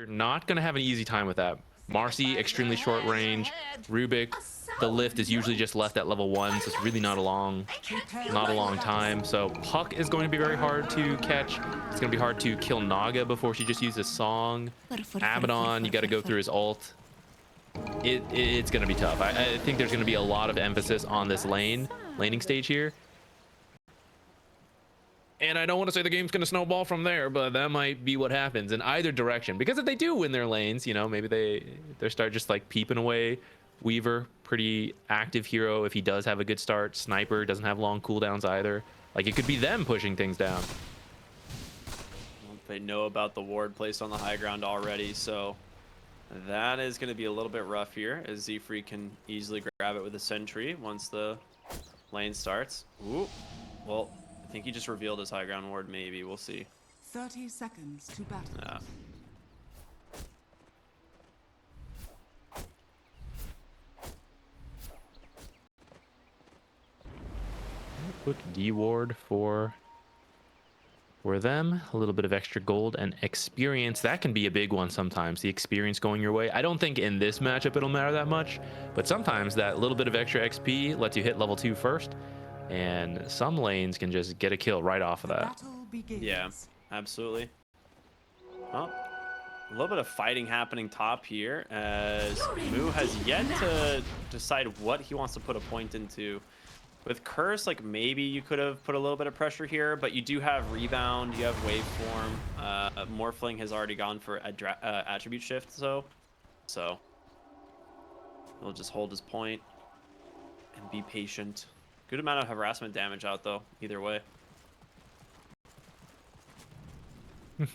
You're not going to have an easy time with that. Marcy, extremely short range. Rubik, the lift is usually just left at level 1, so it's really not a long time. So Puck is going to be very hard to catch. It's going to be hard to kill Naga before she just uses Song. Abaddon, you got to go through his ult. It's going to be tough. I think there's going to be a lot of emphasis on this laning stage here. And I don't want to say the game's going to snowball from there, but that might be what happens in either direction. Because if they do win their lanes, you know, maybe they start just like peeping away. Weaver, pretty active hero if he does have a good start. Sniper doesn't have long cooldowns either. Like, it could be them pushing things down. Well, they know about the ward placed on the high ground already, so that is going to be a little bit rough here, as Z-Free can easily grab it with a sentry once the lane starts. Ooh, well, I think he just revealed his high ground ward, maybe. We'll see. 30 seconds to battle. Yeah. Quick D ward for them. A little bit of extra gold and experience. That can be a big one sometimes. The experience going your way. I don't think in this matchup it'll matter that much, but sometimes that little bit of extra XP lets you hit level 2 first. And some lanes can just get a kill right off of that. Yeah, absolutely. Well, a little bit of fighting happening top here, as Moo has yet to decide what he wants to put a point into. With Curse, like, maybe you could have put a little bit of pressure here, but you do have Rebound, you have Waveform. Morphling has already gone for Attribute Shift, so he'll just hold his point and be patient. Good amount of harassment damage out, though, either way. A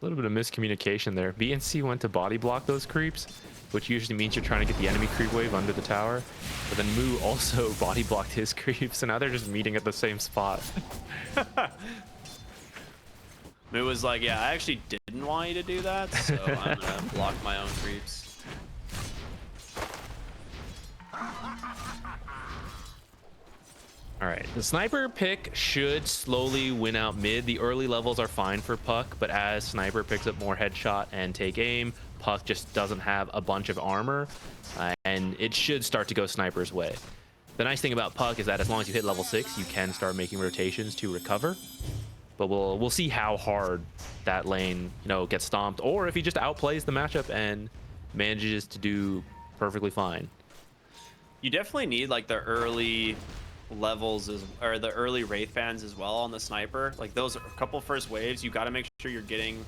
little bit of miscommunication there. BNC went to body block those creeps, which usually means you're trying to get the enemy creep wave under the tower. But then Moo also body blocked his creeps, so now they're just meeting at the same spot. Moo was like, yeah, I actually didn't want you to do that, so I'm gonna block my own creeps. All right, the sniper pick should slowly win out mid. The early levels are fine for Puck, but as sniper picks up more headshot and take aim, Puck just doesn't have a bunch of armor, and it should start to go sniper's way. The nice thing about Puck is that as long as you hit level 6, you can start making rotations to recover. But we'll see how hard that lane, you know, gets stomped, or if he just outplays the matchup and manages to do perfectly fine. You definitely need like the early levels or the early Wraith fans as well on the sniper. Like those couple first waves, you got to make sure you're getting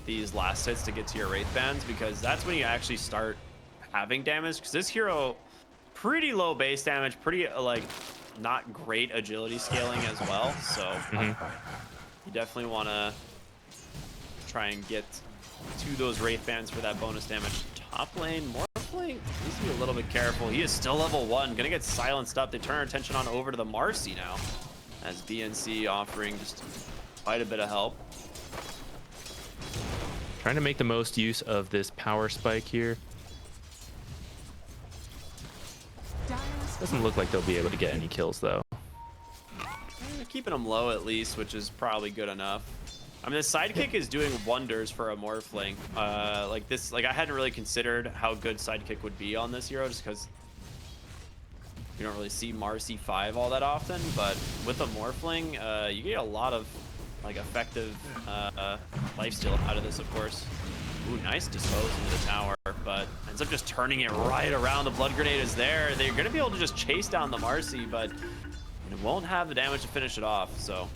these last hits to get to your Wraith bands, because that's when you actually start having damage. Because this hero, pretty low base damage, pretty like not great agility scaling as well. So you definitely want to try and get to those Wraith bands for that bonus damage. Top lane, Morphling needs to be a little bit careful. He is still level 1, gonna get silenced up. They turn our attention on over to the Marcy now, as BNC offering just quite a bit of help. Trying to make the most use of this power spike here. Doesn't look like they'll be able to get any kills though. They're keeping them low at least, which is probably good enough. I mean, the sidekick is doing wonders for a Morphling. Like this, like I hadn't really considered how good sidekick would be on this hero, just because you don't really see Marcy 5 all that often. But with a Morphling, you get a lot of like effective lifesteal out of this, of course. Ooh, nice dispose into the tower, but ends up just turning it right around. The blood grenade is there. They're gonna be able to just chase down the Marcy, but it won't have the damage to finish it off. So.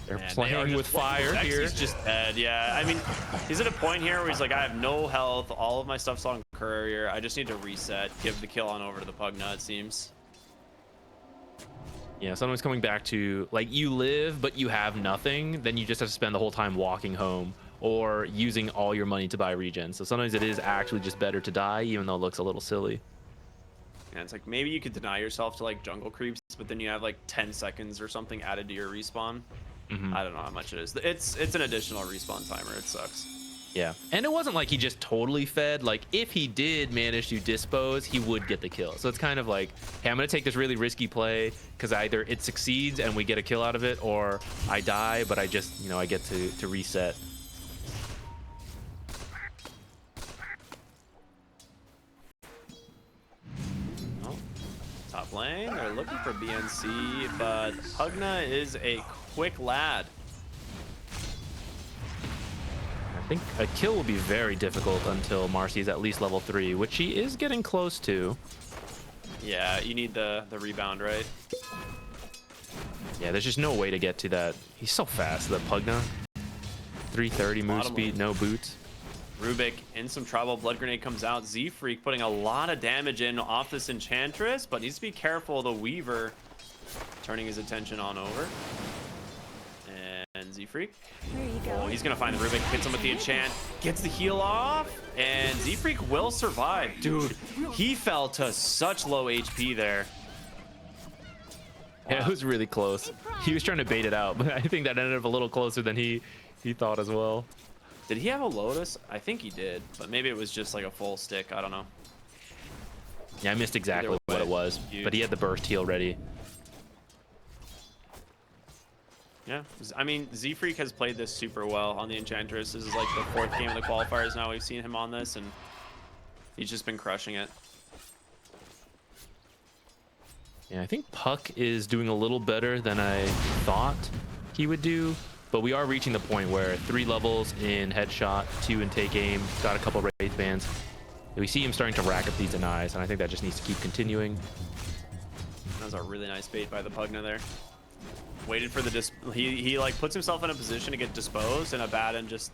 They're playing with fire here. He's just dead. Yeah, I mean, he's at a point here where he's like, I have no health. All of my stuff's on courier. I just need to reset. Give the kill on over to the Pugna, it seems. Yeah, sometimes coming back to, like, you live, but you have nothing. Then you just have to spend the whole time walking home or using all your money to buy regen. So sometimes it is actually just better to die, even though it looks a little silly. And it's like, maybe you could deny yourself to, like, jungle creeps, but then you have, like, 10 seconds or something added to your respawn. I don't know how much it is. It's an additional respawn timer. It sucks. Yeah, and it wasn't like he just totally fed. Like, if he did manage to dispose, he would get the kill. So it's kind of like, hey, I'm gonna take this really risky play because either it succeeds and we get a kill out of it, or I die, but I just, you know, I get to reset. Oh, top lane, they're looking for BNC, but Pugna is a quick lad. I think a kill will be very difficult until Marcy's at least level 3, which she is getting close to. Yeah, you need the rebound, right? Yeah, there's just no way to get to that. He's so fast, the Pugna. 330 move speed, no boots. Rubik in some trouble. Blood Grenade comes out. Z-Freak putting a lot of damage in off this Enchantress, but needs to be careful. The Weaver turning his attention on over. And Z-Freak. There you go. Oh, he's going to find the Rubik. Hits him with the enchant. Gets the heal off. And Z-Freak will survive. Dude, he fell to such low HP there. Yeah, it was really close. He was trying to bait it out, but I think that ended up a little closer than he thought as well. Did he have a Lotus? I think he did, but maybe it was just like a full stick. I don't know. Yeah, I missed exactly what it was, but he had the burst heal ready. Yeah, I mean, Z-Freak has played this super well on the Enchantress. This is like the 4th game of the qualifiers now we've seen him on this, and he's just been crushing it. Yeah, I think Puck is doing a little better than I thought he would do, but we are reaching the point where 3 levels in headshot, 2 in take aim, got a couple wraith bands. We see him starting to rack up these denies, and I think that just needs to keep continuing. That was a really nice bait by the Pugna there. Waited for the he like puts himself in a position to get disposed, and Abaddon just,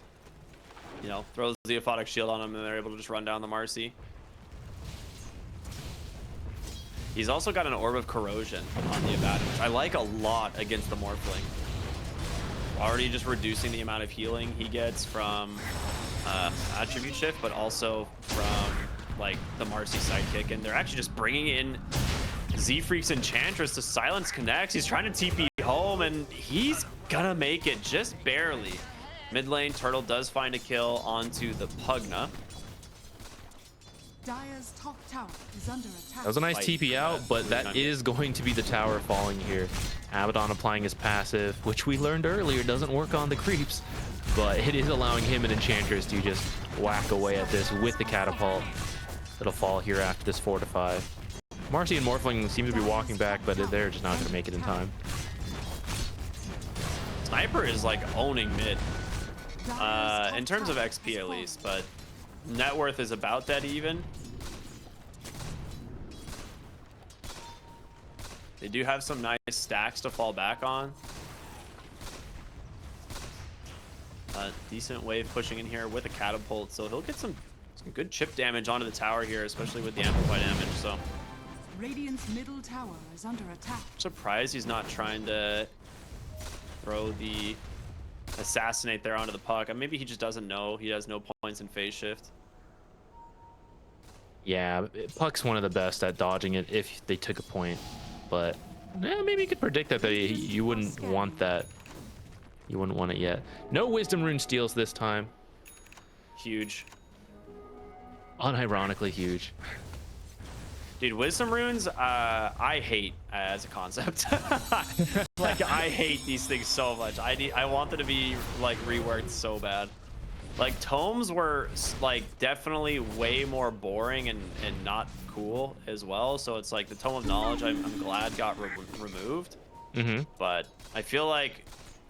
you know, throws the Aphotic Shield on him, and they're able to just run down the Marcy. He's also got an Orb of Corrosion on the Abaddon, which I like a lot against the Morphling. Already just reducing the amount of healing he gets from Attribute Shift, but also from like the Marcy sidekick, and they're actually just bringing in Z-Freak's Enchantress to silence connects. He's trying to TP home, and he's gonna make it just barely. Mid lane, Turtle does find a kill onto the Pugna. Dire's top tower is under attack. That was a nice TP out, but that is going to be the tower falling here. Abaddon applying his passive, which we learned earlier doesn't work on the creeps, but it is allowing him and Enchantress to just whack away at this with the catapult. It'll fall here after this 4-5. Marcy and Morphling seem to be walking back, but they're just not going to make it in time. Sniper is like owning mid, in terms of XP at least, but net worth is about that even. They do have some nice stacks to fall back on. Decent wave pushing in here with a catapult, so he'll get some good chip damage onto the tower here, especially with the amplify damage. So Radiant's middle tower is under attack. I'm surprised he's not trying to throw the assassinate there onto the Puck. Maybe he just doesn't know. He has no points in phase shift. Yeah, Puck's one of the best at dodging it if they took a point, but maybe you could predict that you wouldn't want that. You wouldn't want it yet. No Wisdom Rune steals this time. Huge. Unironically huge. Dude, Wisdom Runes, I hate as a concept. Like, I hate these things so much. I want them to be, like, reworked so bad. Like, Tomes were, like, definitely way more boring and not cool as well. So it's like the Tome of Knowledge, I'm glad got removed. Mm-hmm. But I feel like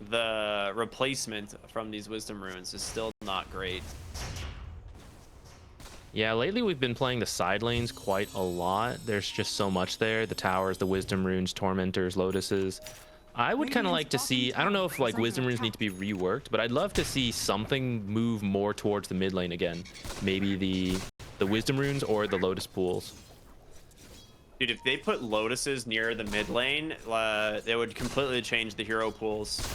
the replacement from these Wisdom Runes is still not great. Yeah, lately we've been playing the side lanes quite a lot. There's just so much there. The towers, the Wisdom Runes, Tormentors, Lotuses. I would kind of like to see, I don't know if like Wisdom Runes need to be reworked, but I'd love to see something move more towards the mid lane again. Maybe the Wisdom Runes or the Lotus pools. Dude, if they put Lotuses near the mid lane, they would completely change the hero pools.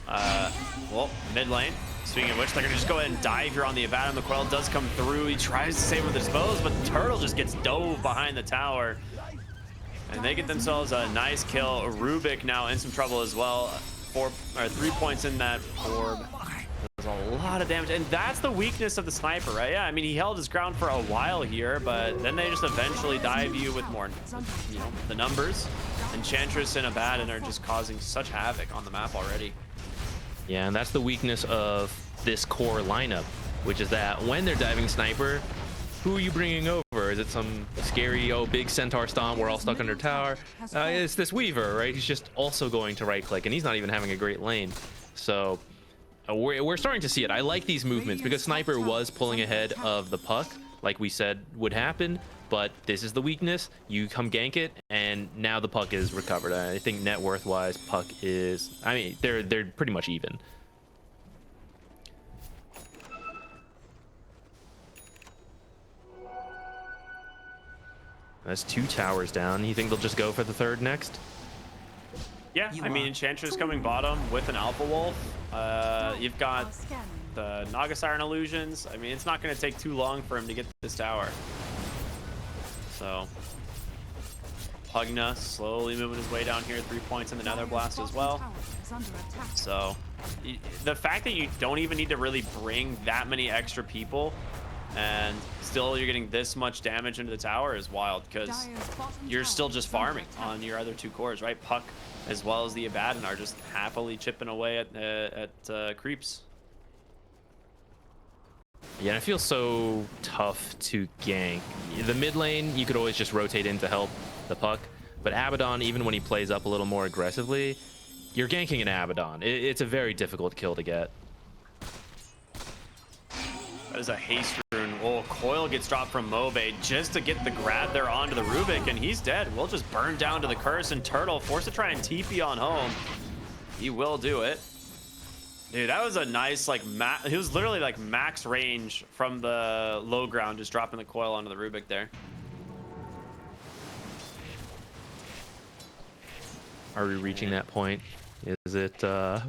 Well, mid lane. Speaking of which, they're gonna just go ahead and dive here on the Abaddon. The Quell does come through. He tries to save with the Dispose, but the Turtle just gets dove behind the tower. And they get themselves a nice kill. Rubik now in some trouble as well. 3 points in that orb. a lot of damage, and that's the weakness of the sniper, right? Yeah, I mean, he held his ground for a while here, but then they just eventually dive you with more, you know, the numbers. Enchantress and Abaddon are just causing such havoc on the map already. Yeah, and that's the weakness of this core lineup, which is that when they're diving sniper, who are you bringing over? Is it some scary, big centaur stomp, we're all stuck under tower? It's this Weaver, right? He's just also going to right click, and he's not even having a great lane. So we're starting to see it. I like these movements because sniper was pulling ahead of the puck, like we said would happen, but this is the weakness. You come gank it, and now the puck is recovered. I think net worth wise, puck is, I mean, they're pretty much even. That's 2 towers down. You think they'll just go for the third next? Yeah, I mean, Enchantress coming bottom with an Alpha Wolf. You've got the Naga Siren illusions. I mean, it's not going to take too long for him to get this tower. So, Pugna slowly moving his way down here. 3 points in the Nether Blast as well. So, the fact that you don't even need to really bring that many extra people and still you're getting this much damage into the tower is wild, because you're still just farming on your other 2 cores, right? Puck as well as the Abaddon are just happily chipping away at creeps. Yeah, and it feels so tough to gank. The mid lane, you could always just rotate in to help the puck, but Abaddon, even when he plays up a little more aggressively, you're ganking an Abaddon. It's a very difficult kill to get. That is a haste rune. Oh, Coil gets dropped from Mobe just to get the grab there onto the Rubik, and he's dead. We'll just burn down to the curse, and Turtle forced to try and TP on home. He will do it. Dude, that was a nice, like, he was literally like max range from the low ground, just dropping the Coil onto the Rubik there. Are we reaching that point? Is it, are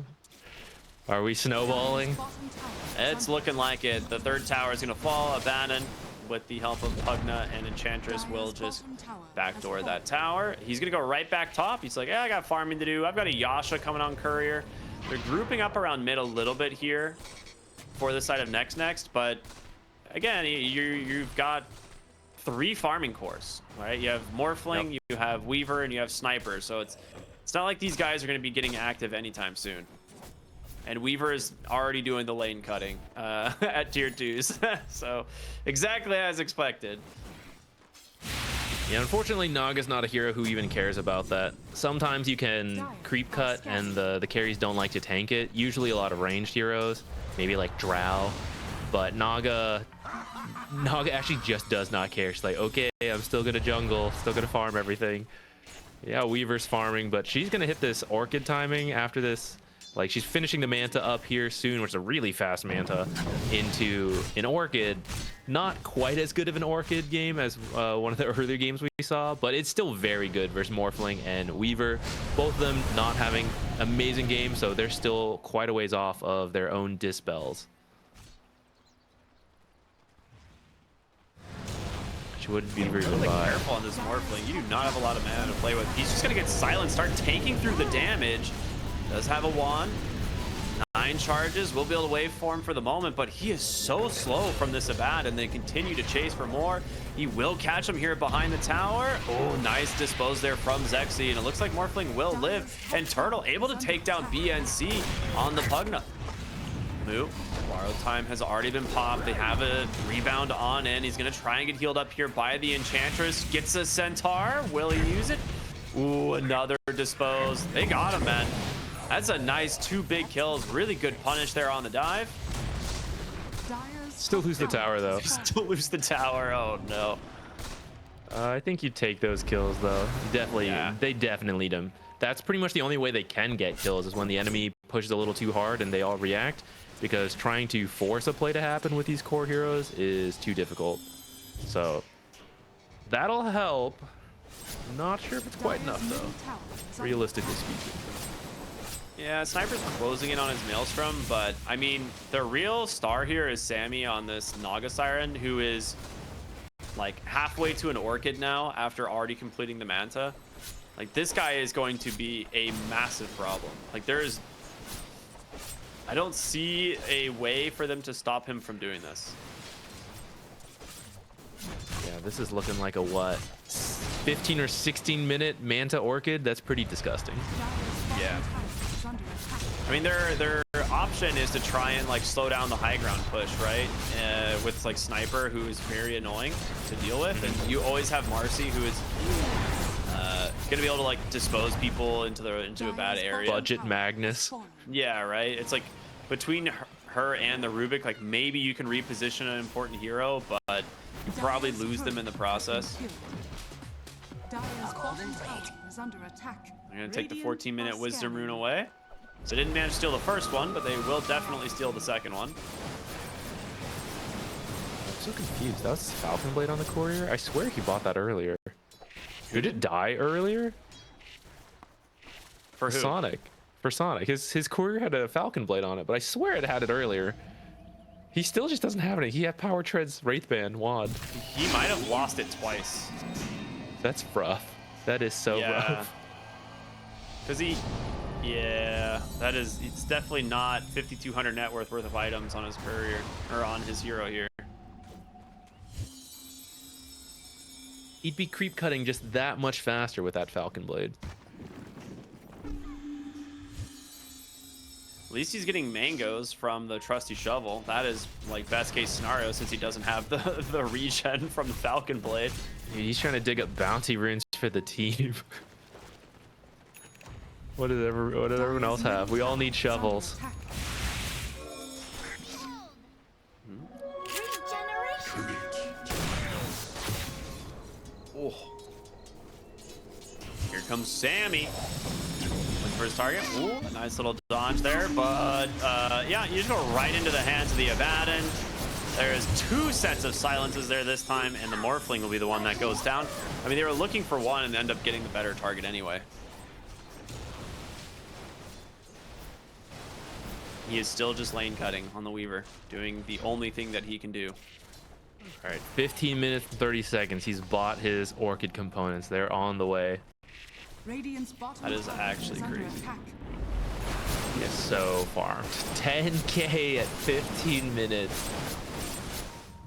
we snowballing? It's looking like it. The 3rd tower is going to fall. Abaddon, with the help of Pugna and Enchantress, will just backdoor that tower. He's going to go right back top. He's like, yeah, I got farming to do. I've got a Yasha coming on courier. They're grouping up around mid a little bit here for the side of NextNext, but again, you've got 3 farming cores, right? You have Morphling, you have Weaver, and you have Sniper. So it's not like these guys are going to be getting active anytime soon. And Weaver is already doing the lane cutting at tier 2s. So exactly as expected. Yeah, unfortunately, Naga's not a hero who even cares about that. Sometimes you can creep cut and the carries don't like to tank it. Usually a lot of ranged heroes, maybe like Drow. But Naga actually just does not care. She's like, okay, I'm still gonna jungle, still gonna farm everything. Yeah, Weaver's farming, but she's gonna hit this Orchid timing after this. Like, she's finishing the Manta up here soon, which is a really fast Manta, into an Orchid. Not quite as good of an Orchid game as one of the earlier games we saw, but it's still very good versus Morphling and Weaver. Both of them not having amazing games, so they're still quite a ways off of their own dispels. Would be very really careful on this Morphling. You do not have a lot of mana to play with. He's just gonna get silent, start tanking through the damage. Does have a wand. 9 charges. Will be able to wave form for the moment, but he is so slow from this Abad, and they continue to chase for more. He will catch him here behind the tower. Oh, nice dispose there from Zexy, and it looks like Morphling will live. And Turtle able to take down BNC on the Pugna. Move. Borrow time has already been popped. They have a rebound on in. He's going to try and get healed up here by the Enchantress. Gets a Centaur. Will he use it? Ooh, another dispose. They got him, man. That's a nice 2 big kills. Really good punish there on the dive. Still lose the tower, though. Still lose the tower. Oh, no. I think you take those kills, though. Definitely, yeah. They definitely need them. That's pretty much the only way they can get kills, is when the enemy pushes a little too hard and they all react. Because trying to force a play to happen with these core heroes is too difficult. So that'll help. I'm not sure if it's quite enough, though, realistically speaking. Yeah, Sniper's closing in on his Maelstrom, but I mean, the real star here is Sammy on this Naga Siren, who is like halfway to an Orchid now after already completing the Manta. Like, this guy is going to be a massive problem. Like, I don't see a way for them to stop him from doing this. Yeah, this is looking like a what? 15 or 16 minute Manta Orchid? That's pretty disgusting. Yeah. I mean, their option is to try and like slow down the high ground push, right? With like Sniper, who is very annoying to deal with, and you always have Marcy, who is gonna be able to like dispose people into a bad area. Budget Magnus. Yeah, right. It's like between her and the Rubik, like maybe you can reposition an important hero, but you probably lose them in the process. Dire's bottom tower is under attack. They're gonna take the 14-minute Wisdom Rune away. So they didn't manage to steal the first one, but they will definitely steal the second one. I'm so confused. That was Falcon Blade on the courier? I swear he bought that earlier. Did it die earlier? For who? Sonic. For Sonic. His courier had a Falcon Blade on it, but I swear it had it earlier. He still just doesn't have it. He had Power Tread's Wraithband wand. He might have lost it twice. That's rough. That is so rough. Because yeah, it's definitely not 5,200 net worth of items on his courier, or on his hero here. He'd be creep cutting just that much faster with that Falcon Blade. At least he's getting mangoes from the trusty shovel. That is like best case scenario, since he doesn't have the regen from the Falcon Blade. He's trying to dig up bounty runes for the team. What did everyone else have? We all need shovels. Oh. Here comes Sammy. Looking for his target. Ooh, nice little dodge there. But yeah, you just go right into the hands of the Abaddon. There's 2 sets of silences there this time, and the Morphling will be the one that goes down. I mean, they were looking for one and end up getting the better target anyway. He is still just lane cutting on the Weaver, doing the only thing that he can do. All right, 15 minutes and 30 seconds. He's bought his Orchid components. They're on the way. That is actually crazy. He is so farmed. 10K at 15 minutes.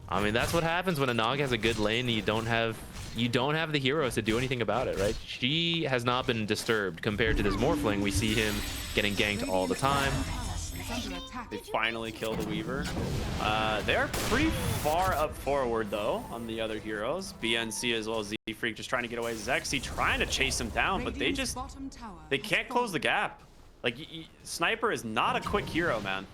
I mean, that's what happens when a Nog has a good lane and you don't have the heroes to do anything about it, right? She has not been disturbed compared to this Morphling. We see him getting ganked all the time. They finally kill the Weaver. They're pretty far up forward though on the other heroes. BNC as well as Z-Freak just trying to get away. Zexy trying to chase him down, but they can't close the gap. Like Sniper is not a quick hero, man.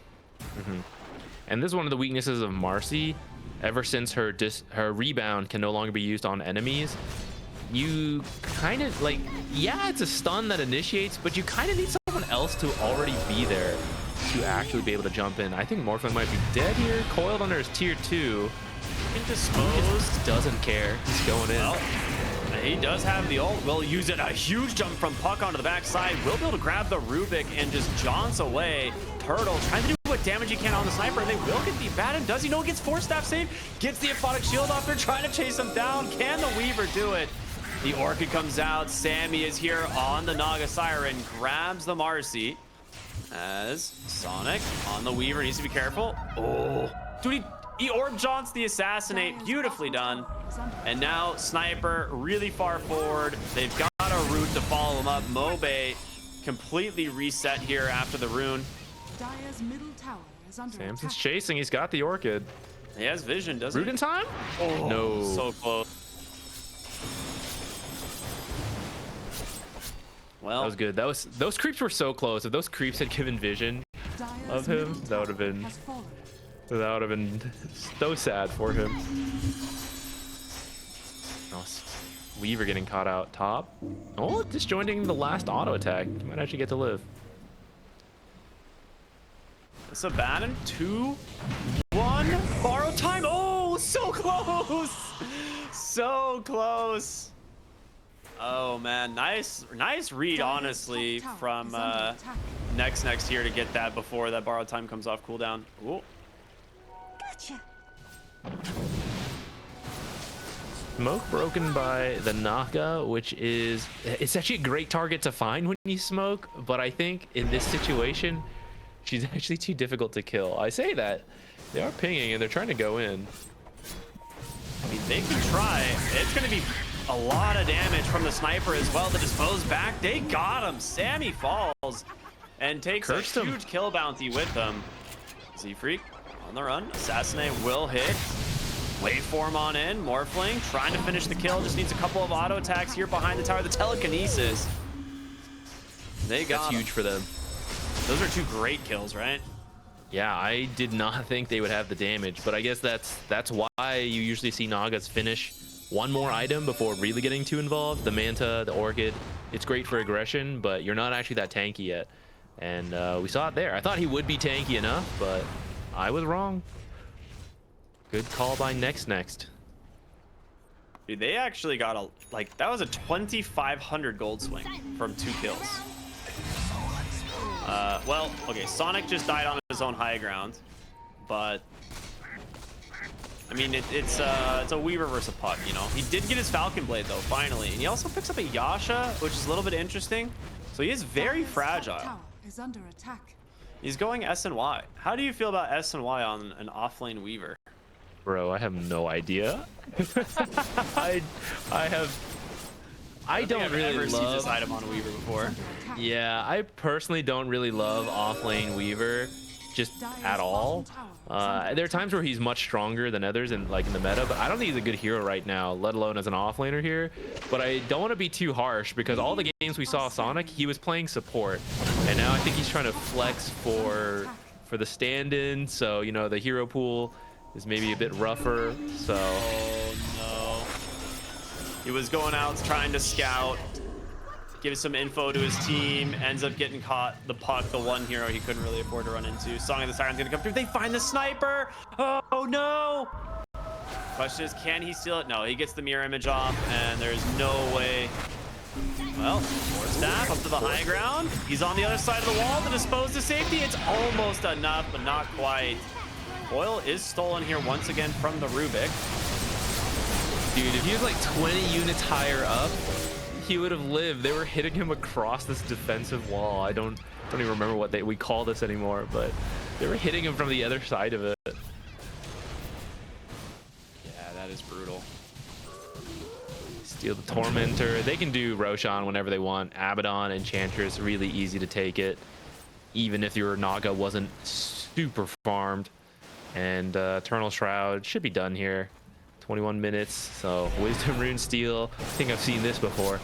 And this is one of the weaknesses of Marcy. Ever since her rebound can no longer be used on enemies, you kind of like, yeah, it's a stun that initiates, but you kind of need someone else to already be there to actually be able to jump in. I think Morphling might be dead here, coiled under his tier 2. Indisposed. Doesn't care. He's going in. Well, he does have the ult. Will use it. A huge jump from Puck onto the backside. Will be able to grab the Rubik and just jaunts away. Turtle trying to do what damage he can on the Sniper. They will get the Abaddon. Does he know he gets 4-staff save? Gets the Aphotic Shield off. They're trying to chase him down. Can the Weaver do it? The Orchid comes out. Sammy is here on the Naga Siren. Grabs the Marcy. As Sonic on the Weaver needs to be careful. Oh, dude, he orb jaunts the Assassinate. Beautifully done. And now Sniper really far forward. They've got a route to follow him up. Mobe completely reset here after the rune. Samson's chasing. He's got the Orchid. He has vision, doesn't he? Root in time? Oh, no. So close. Well, that was good. Those creeps were so close. If those creeps had given vision of him, that would have been so sad for him. Oh, Weaver getting caught out top. Oh, disjointing the last auto attack. He might actually get to live. It's Abaddon. 2-1. Borrow time. Oh, so close. So close. Oh man, nice read, honestly, from NextNext here to get that before that borrowed time comes off cooldown. Ooh. Gotcha. Smoke broken by the Naka, which it's actually a great target to find when you smoke, but I think in this situation, She's actually too difficult to kill. I say that. They are pinging and they're trying to go in. I mean, they can try. It's going to be a lot of damage from the sniper as well to dispose back. They got him. Sammy falls and takes a huge kill bounty with them. Z-Freak on the run. Assassinate will hit. Waveform on in. Morphling trying to finish the kill. Just needs a couple of auto attacks here behind the tower. The telekinesis. They got That's huge for them. Those are two great kills, right? Yeah, I did not think they would have the damage, but I guess that's why you usually see Nagas finish one more item before really getting too involved. The Manta, the Orchid, it's great for aggression, but you're not actually that tanky yet. And we saw it there. I thought he would be tanky enough, but I was wrong. Good call by NextNext. Dude, they actually got a, like, that was a 2,500 gold swing from 2 kills. Well, okay, Sonic just died on his own high ground, but I mean, it's a Weaver versus a Puck, you know. He did get his Falcon Blade though, finally, and he also picks up a Yasha, which is a little bit interesting. So he is very fragile. Is under attack. He's going S and Y. How do you feel about S and Y on an offlane Weaver? Bro, I have no idea. I don't really love this item on a Weaver before. Yeah, I personally don't really love offlane Weaver just at all. There are times where he's much stronger than others and like in the meta, but I don't think he's a good hero right now, let alone as an offlaner here. But I don't want to be too harsh because all the games we saw Sonic, he was playing support, and now I think he's trying to flex for the stand-in. So you know the hero pool is maybe a bit rougher. So oh no, he was going out trying to scout, give some info to his team, ends up getting caught. The Puck, the one hero he couldn't really afford to run into. Song of the Siren's gonna come through. They find the sniper. Oh no. Question is, can he steal it? No, he gets the mirror image off, and there's no way. Well, more staff up to the high ground. He's on the other side of the wall to dispose to safety. It's almost enough, but not quite. Oil is stolen here once again from the Rubik. Dude, if he was like 20 units higher up, he would have lived. They were hitting him across this defensive wall. I don't even remember what we call this anymore, but they were hitting him from the other side of it. Yeah, that is brutal. Steal the Tormentor. They can do Roshan whenever they want. Abaddon, Enchantress, really easy to take it, even if your Naga wasn't super farmed. And Eternal Shroud should be done here. 21 minutes. So Wisdom Rune Steel. I think I've seen this before.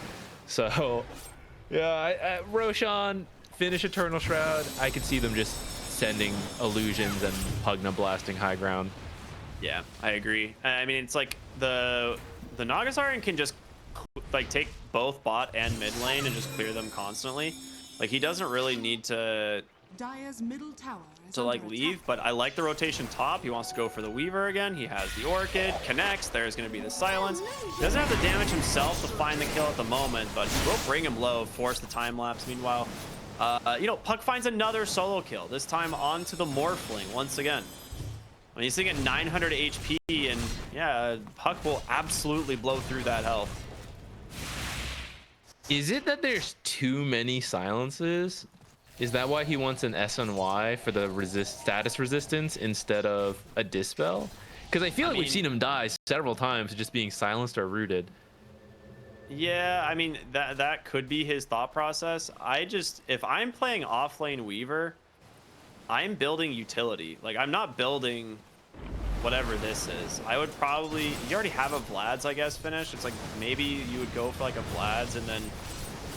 So yeah, Roshan, finish Eternal Shroud. I could see them just sending illusions and Pugna blasting high ground. Yeah, I agree. I mean, it's like the Nagasarian can just like take both bot and mid lane and just clear them constantly. Like he doesn't really need to Dire's middle tower is like under leave, attack. but I like the rotation top. He wants to go for the Weaver again. He has the Orchid, connects. There's going to be the Silence. He doesn't have the damage himself to find the kill at the moment, but we'll bring him low, force the time lapse. Meanwhile, you know, Puck finds another solo kill, this time onto the Morphling once again. When he's sitting at 900 HP, and yeah, Puck will absolutely blow through that health. Is it that there's too many silences? Is that why he wants an SNY for the status resistance instead of a dispel? Because I feel like we've seen him die several times just being silenced or rooted. Yeah, I mean, that could be his thought process. If I'm playing offlane Weaver, I'm building utility. Like, I'm not building whatever this is. I would probably, you already have a Vlad's, I guess, finished. It's like, maybe you would go for like a Vlad's and then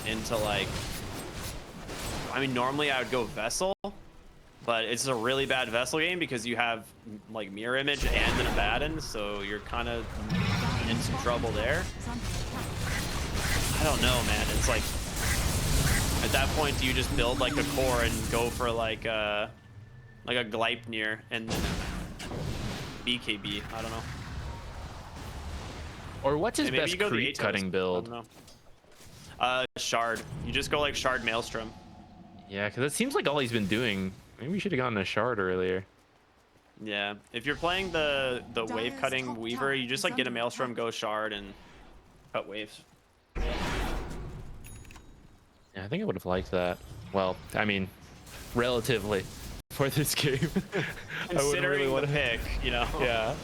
into like, I mean, normally I would go Vessel, but it's a really bad Vessel game because you have like Mirror Image and an Abaddon, so you're kind of in some trouble there. I don't know, man. It's like, at that point, do you just build like a core and go for like a Gleipnir and then BKB? I don't know. Or what's his Maybe best you go the creep cutting build? I don't know. Shard. You just go like Shard Maelstrom. Yeah, because it seems like all he's been doing. Maybe we should have gotten a shard earlier. Yeah, if you're playing the wave cutting Weaver, you just like get a Maelstrom, go Shard, and cut waves. Yeah, I think I would have liked that. Well, I mean, relatively. for this game. I wouldn't Considering really want the to pick, you know. Yeah,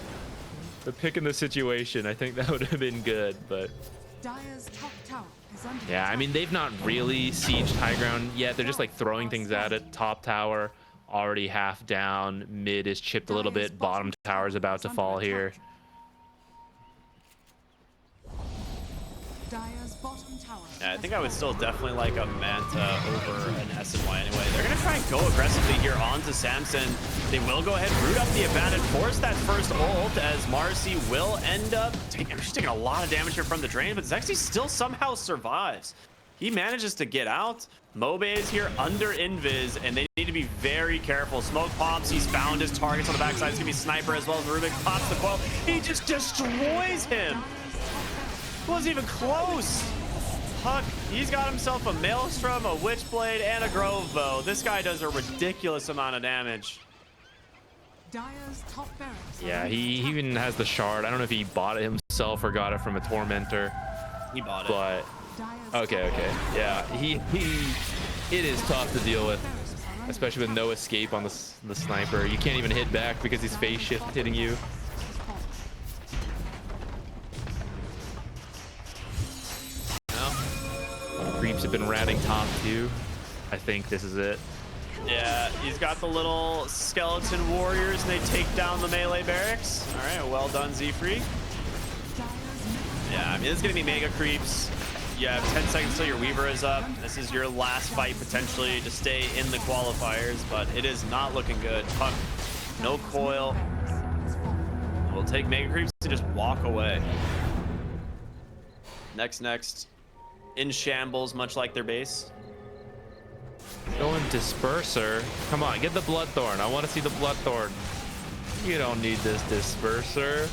the pick in the situation, I think that would have been good, but Dire's top tower is under yeah, I attack. mean, they've not really sieged high ground yet. They're just like throwing things at it. Top tower already half down, mid is chipped a little Dire's bit, bottom tower is about to under fall attack. here. Dire's bottom tower. Yeah, I think I would still definitely like a Manta over an SNY anyway. They're going to try and go aggressively here onto Samson. They will go ahead, root up the Abaddon, force that first ult as Marcy will end up taking, she's taking a lot of damage here from the drain, but Zexy still somehow survives. He manages to get out. Mobe is here under invis, and they need to be very careful. Smoke pops, he's found his targets on the backside. It's going to be Sniper as well as Rubik pops the quote. He just destroys him. Wasn't even close. Puck, he's got himself a Maelstrom, a Witchblade, and a Grove Bow. This guy does a ridiculous amount of damage. Dire's top barracks are Yeah, under he attack. even has the shard. I don't know if he bought it himself or got it from a Tormentor, He bought it. but Dire's okay, top okay. Yeah, it is tough to deal with, barracks are under especially with no escape on the sniper. You can't even hit back because he's phase shift hitting you. Creeps have been ratting top too. I think this is it. Yeah, he's got the little skeleton warriors, and they take down the melee barracks. All right, well done, Zfree. Yeah, I mean, this is going to be mega creeps. You have 10 seconds till your Weaver is up. This is your last fight, potentially, to stay in the qualifiers, but it is not looking good. Puck, no coil. We'll take mega creeps to just walk away. Next. In shambles, much like their base. Going Disperser. Come on, get the Bloodthorn. I want to see the Bloodthorn. You don't need this Disperser.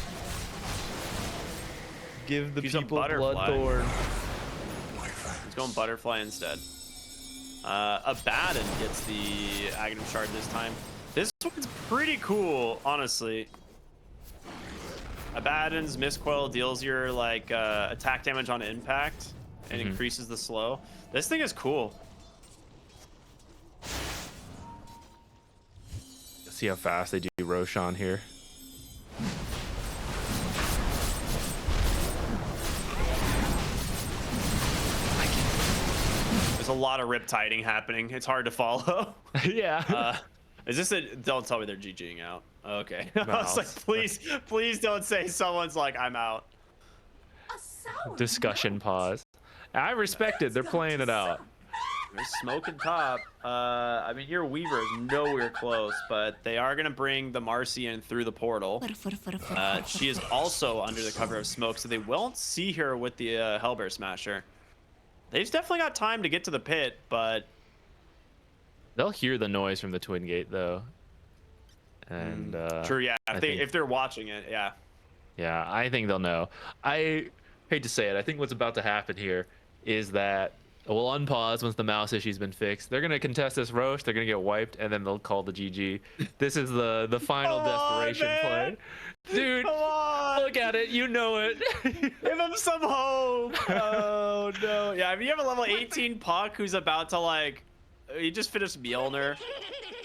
Give the Use a people Butterfly. Bloodthorn. He's going Butterfly instead. Abaddon gets the Aghanim Shard this time. This one's pretty cool, honestly. Abaddon's Mistcoil deals your like attack damage on impact and increases the slow. This thing is cool. See how fast they do Roshan here. There's a lot of riptiding happening. It's hard to follow. Yeah. Is this a? Don't tell me they're GGing out. Okay. I No. was like, please don't say someone's like, I'm out. Discussion pause. I respect it. They're playing it out. There's smoking top. I mean, your Weaver is nowhere close, but they are gonna bring the Marcy in through the portal. She is also under the cover of smoke, so they won't see her with the Hellbear Smasher. They've definitely got time to get to the pit, but They'll hear the noise from the Twin Gate though. And true, yeah. I If they're watching it, yeah. yeah, I think they'll know. I hate to say it. I think what's about to happen here is that we'll unpause once the mouse issue's been fixed. They're gonna contest this Roche. They're gonna get wiped, and then they'll call the GG. This is the final desperation play. Dude, Come on! look at it. You know it. Give him some hope. Oh no. Yeah, I mean, you have a level 18 Puck who's about to like, he just finished Mjolnir.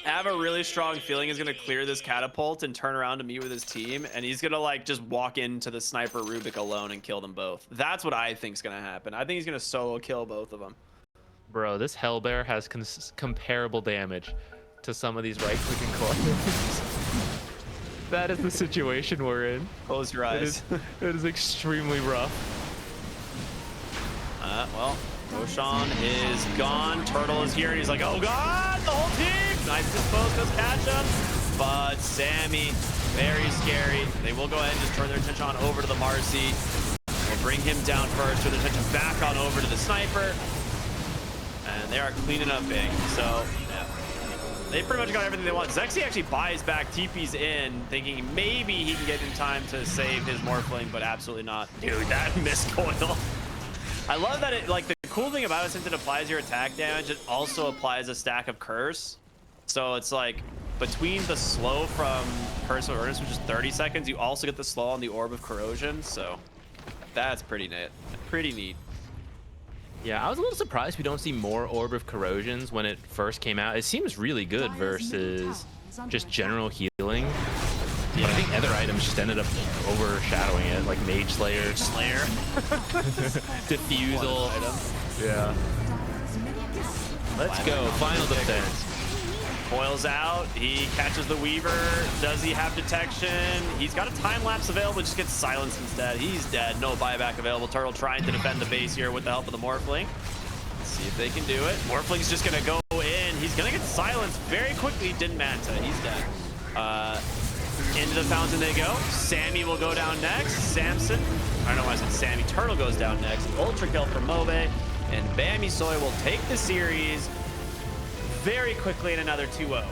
I have a really strong feeling he's gonna clear this catapult and turn around to meet with his team, and he's gonna like just walk into the sniper Rubik alone and kill them both. That's what I think's gonna happen. I think he's gonna solo kill both of them. Bro, this Hellbear has comparable damage to some of these right-clicking claws. That is the situation we're in. Close your eyes. It is extremely rough. Well, Roshan is gone. Turtle is here, and he's like, oh god, the whole team! Nice dispose, goes catch him. But Sammy, very scary. They will go ahead and just turn their attention on over to the Marcy. We'll bring him down first, turn their attention back on over to the Sniper. And they are cleaning up big, so yeah. They pretty much got everything they want. Zexy actually buys back, TP's in, thinking maybe he can get in time to save his Morphling, but absolutely not. Dude, that Mistcoil. I love that it, like, the cool thing about it, since it applies your attack damage, it also applies a stack of Curse. So it's like, between the slow from Curse of Earnest, which is 30 seconds, you also get the slow on the Orb of Corrosion, so that's pretty neat. Pretty neat. Yeah, I was a little surprised we don't see more Orb of Corrosions when it first came out. It seems really good versus just general healing. But I think other items just ended up overshadowing it, like Mage Slayer, Diffusal. Yeah. Let's go. Final defense. Coils out. He catches the Weaver. Does he have detection? He's got a time lapse available. Just gets silenced instead. He's dead. No buyback available. Turtle trying to defend the base here with the help of the Morphling. Let's see if they can do it. Morphling's just going to go in. He's going to get silenced very quickly. Didn't Manta. He's dead. Into the fountain they go. Sammy will go down next. Samson. I don't know why I said Sammy. Turtle goes down next. Ultra kill from Mobe. And Bammysoy will take the series very quickly in another 2-0.